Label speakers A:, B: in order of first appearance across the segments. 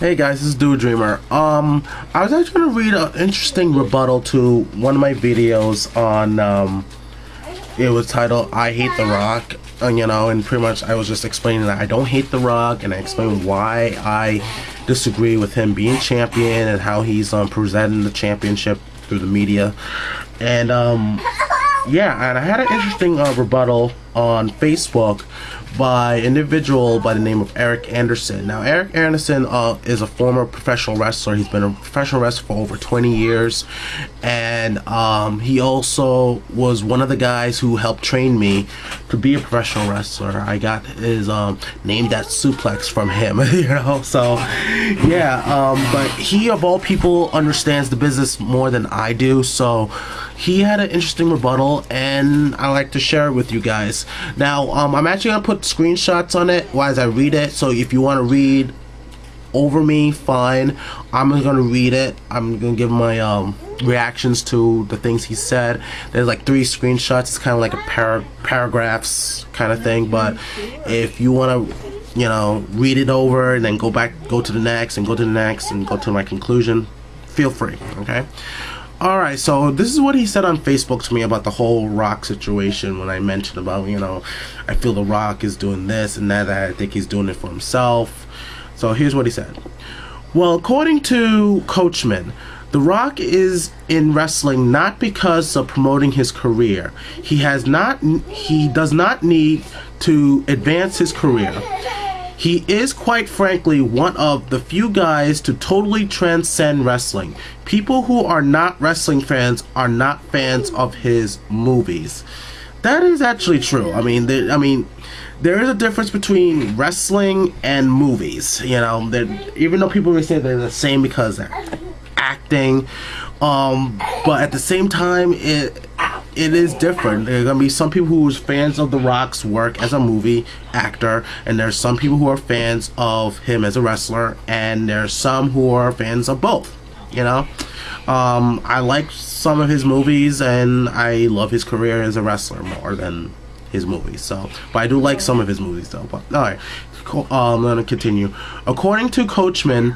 A: Hey guys, this is Dude Dreamer. I was actually going to read an interesting rebuttal to one of my videos on, it was titled, I Hate The Rock, and pretty much I was just explaining that I don't hate The Rock, and I explained why I disagree with him being champion and how he's, presenting the championship through the media. And, yeah, and I had an interesting, rebuttal on Facebook by an individual by the name of Eric Anderson. Now, Eric Anderson is a former professional wrestler. He's been a professional wrestler for over 20 years, and he also was one of the guys who helped train me to be a professional wrestler. I got his name that suplex from him, so yeah, but he of all people understands the business more than I do, so he had an interesting rebuttal, and I like to share it with you guys. Now, I'm actually going to put screenshots on it as I read it, so if you want to read over me, fine. I'm going to read it. I'm going to give my reactions to the things he said. There's like 3 screenshots. It's kind of like a paragraphs kind of thing, but if you want to, read it over and then go to the next, and go to the next, and go to my conclusion, feel free, okay? Alright, so this is what he said on Facebook to me about the whole Rock situation when I mentioned about, I feel The Rock is doing this and that I think he's doing it for himself. So here's what he said. Well, according to Coachman, The Rock is in wrestling not because of promoting his career. He does not need to advance his career. He is, quite frankly, one of the few guys to totally transcend wrestling. People who are not wrestling fans are not fans of his movies. That is actually true. I mean, there is a difference between wrestling and movies. Even though people may say they're the same because they're acting, but at the same time, it is different. There are going to be some people who are fans of The Rock's work as a movie actor, and there's some people who are fans of him as a wrestler, and there's some who are fans of both, I like some of his movies, and I love his career as a wrestler more than his movies, but I do like some of his movies, though. But, alright, I'm going to continue. According to Coachman,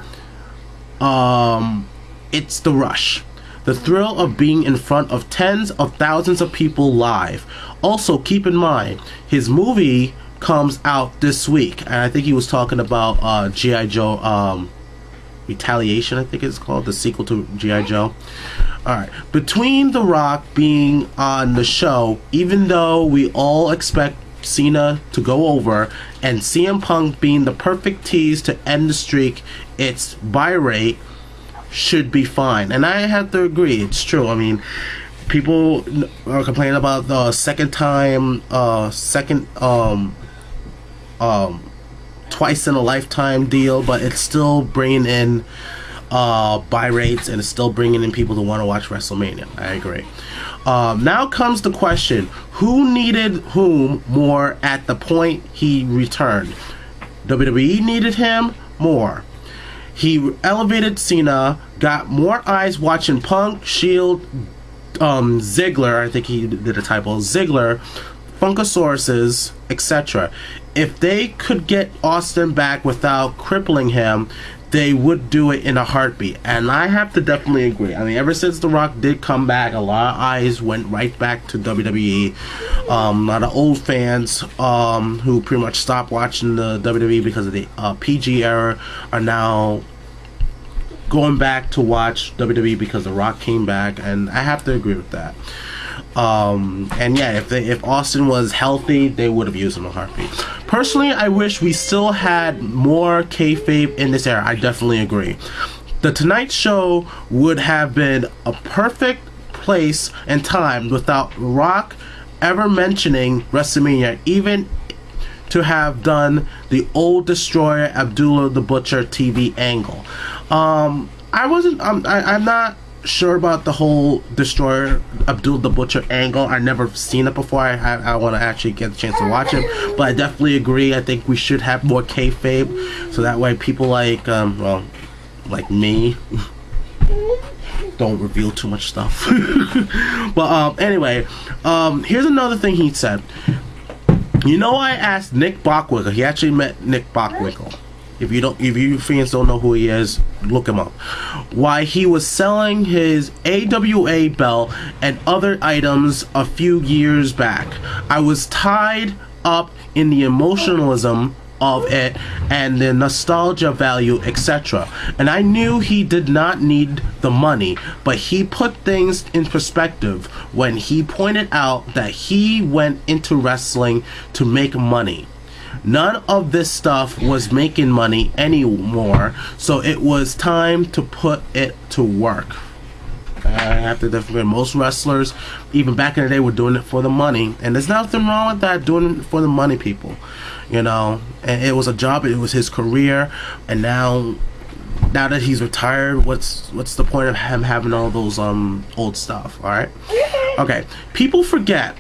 A: it's the rush. The thrill of being in front of tens of thousands of people live. Also, keep in mind, his movie comes out this week. And I think he was talking about G.I. Joe Retaliation, I think it's called. The sequel to G.I. Joe. Alright. Between The Rock being on the show, even though we all expect Cena to go over, and CM Punk being the perfect tease to end the streak, its buy rate should be fine. And I have to agree, it's true. I mean, people are complaining about the twice in a lifetime deal, but it's still bringing in buy rates, and it's still bringing in people to want to watch WrestleMania. I agree. Now comes the question, who needed whom more at the point he returned? WWE needed him more. He elevated Cena, got more eyes watching Punk, Shield, Ziggler, I think he did a typo, Ziggler, Funkosauruses, etc. If they could get Austin back without crippling him, they would do it in a heartbeat. And I have to definitely agree. I mean, ever since The Rock did come back, a lot of eyes went right back to WWE. A lot of old fans who pretty much stopped watching the WWE because of the PG era are now going back to watch WWE because The Rock came back, and I have to agree with that. And yeah, if Austin was healthy, they would have used him in a heartbeat. Personally, I wish we still had more kayfabe in this era. I definitely agree. The Tonight Show would have been a perfect place and time without Rock ever mentioning WrestleMania, even to have done the old Destroyer Abdullah the Butcher TV angle. I'm not sure about the whole Destroyer Abdul the Butcher angle. I've never seen it before. I want to actually get the chance to watch it, but I definitely agree. I think we should have more kayfabe, so that way people like me don't reveal too much stuff. But anyway, here's another thing he said. I asked Nick Bockwinkel. He actually met Nick Bockwinkel. If you fans don't know who he is, look him up. Why he was selling his AWA belt and other items a few years back. I was tied up in the emotionalism of it and the nostalgia value, etc. And I knew he did not need the money, but he put things in perspective when he pointed out that he went into wrestling to make money. None of this stuff was making money anymore, so it was time to put it to work. I have to definitely, most wrestlers, even back in the day, were doing it for the money, and there's nothing wrong with that, doing it for the money, people. You know, and it was a job, it was his career, and now that he's retired, what's the point of him having all those old stuff? All right, okay. People forget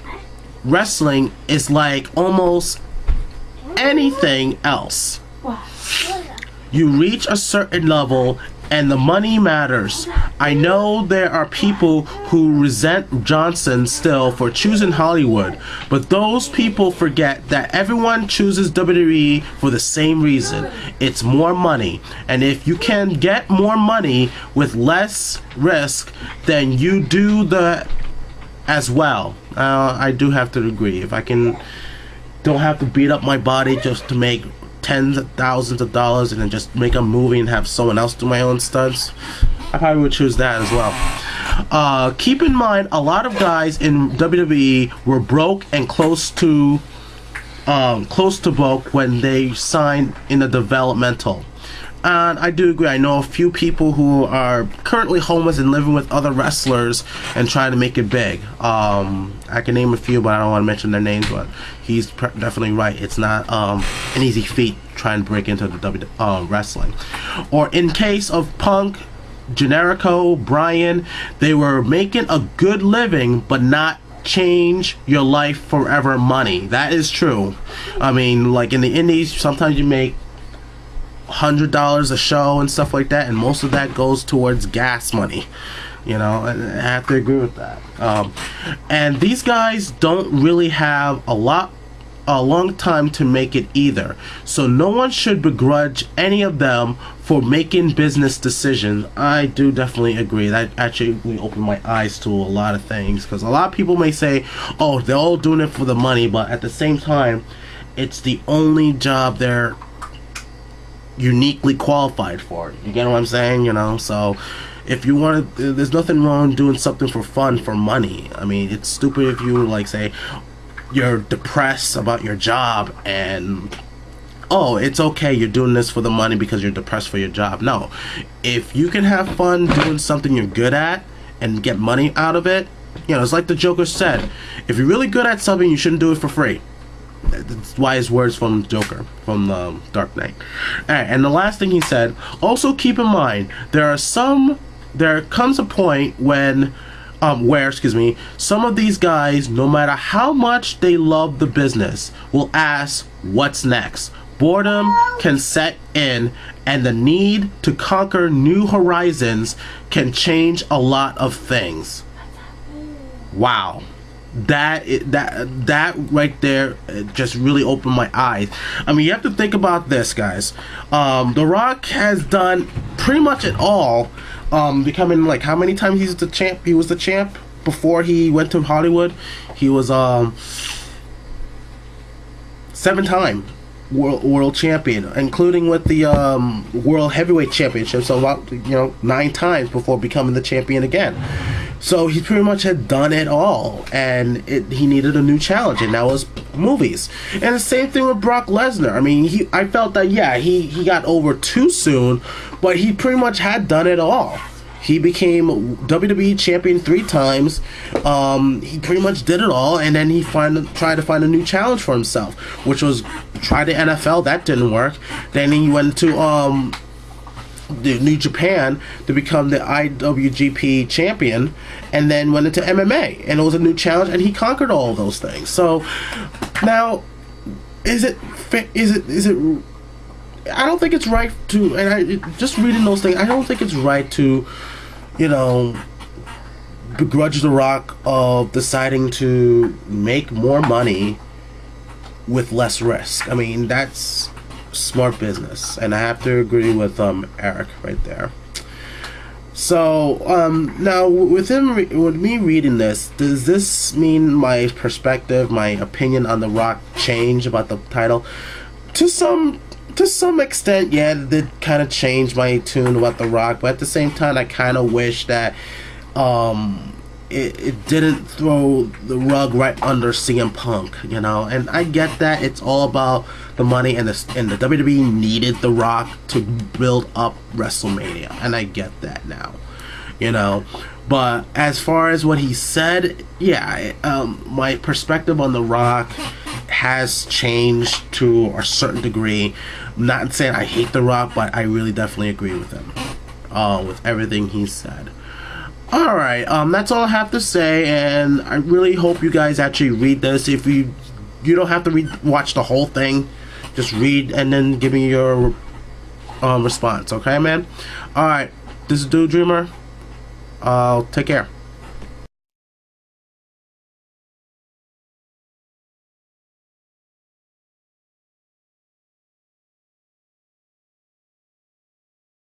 A: wrestling is like almost anything else. You reach a certain level and the money matters. I know there are people who resent Johnson still for choosing Hollywood, but those people forget that everyone chooses WWE for the same reason. It's more money, and if you can get more money with less risk, then you do the as well. I do have to agree. If I don't have to beat up my body just to make tens of thousands of dollars and then just make a movie and have someone else do my own stunts, I probably would choose that as well. Keep in mind, a lot of guys in WWE were broke and close to broke when they signed in the developmental. And I do agree. I know a few people who are currently homeless and living with other wrestlers and trying to make it big. I can name a few, but I don't want to mention their names. But he's definitely right. It's not an easy feat trying to break into the wrestling. Or in case of Punk, Generico, Bryan, they were making a good living, but not change your life forever money. That is true. I mean, like in the indies, sometimes you make $100 a show and stuff like that, and most of that goes towards gas money, you know, and I have to agree with that. And these guys don't really have a long time to make it either, so no one should begrudge any of them for making business decisions. I do definitely agree. That actually opened my eyes to a lot of things, because a lot of people may say, oh, they're all doing it for the money, but at the same time, it's the only job they're uniquely qualified for. You get what I'm saying? You know, so if you want to, there's nothing wrong doing something for fun, for money. I mean, it's stupid if you like say you're depressed about your job and oh, it's okay, you're doing this for the money because you're depressed for your job. No, if you can have fun doing something you're good at and get money out of it, you know, it's like the Joker said, if you're really good at something, you shouldn't do it for free. That's wise words from Joker, from Dark Knight. Alright, and the last thing he said, also keep in mind, there comes a point when where some of these guys, no matter how much they love the business, will ask what's next. Boredom can set in, and the need to conquer new horizons can change a lot of things. Wow. That right there just really opened my eyes. I mean, you have to think about this, guys. The Rock has done pretty much it all, becoming, like, how many times he's the champ? He was the champ before he went to Hollywood. He was 7-time world champion, including with the world heavyweight championship. So about 9 times before becoming the champion again. So he pretty much had done it all, and he needed a new challenge, and that was movies. And the same thing with Brock Lesnar. I mean, I felt that, yeah, he got over too soon, but he pretty much had done it all. He became WWE champion 3 times. He pretty much did it all, and then he tried to find a new challenge for himself, which was try the NFL. That didn't work. Then he went to the New Japan to become the IWGP champion, and then went into MMA, and it was a new challenge, and he conquered all of those things. So now, is it I don't think it's right to, and just reading those things, I don't think it's right to, begrudge The Rock of deciding to make more money with less risk. I mean, that's smart business, and I have to agree with Eric right there. So now with me reading this, does this mean my perspective, my opinion on The Rock change about the title? To some extent, yeah, it did kind of change my tune about The Rock, but at the same time, I kind of wish that it didn't throw the rug right under CM Punk, you know. And I get that it's all about the money, and the WWE needed The Rock to build up WrestleMania, and I get that now, you know. But as far as what he said, yeah, my perspective on The Rock has changed to a certain degree. I'm not saying I hate The Rock, but I really definitely agree with him with everything he said. Alright, that's all I have to say, and I really hope you guys actually read this. If you don't have to watch the whole thing, just read and then give me your response, okay, man? Alright, this is Dude Dreamer. Take care.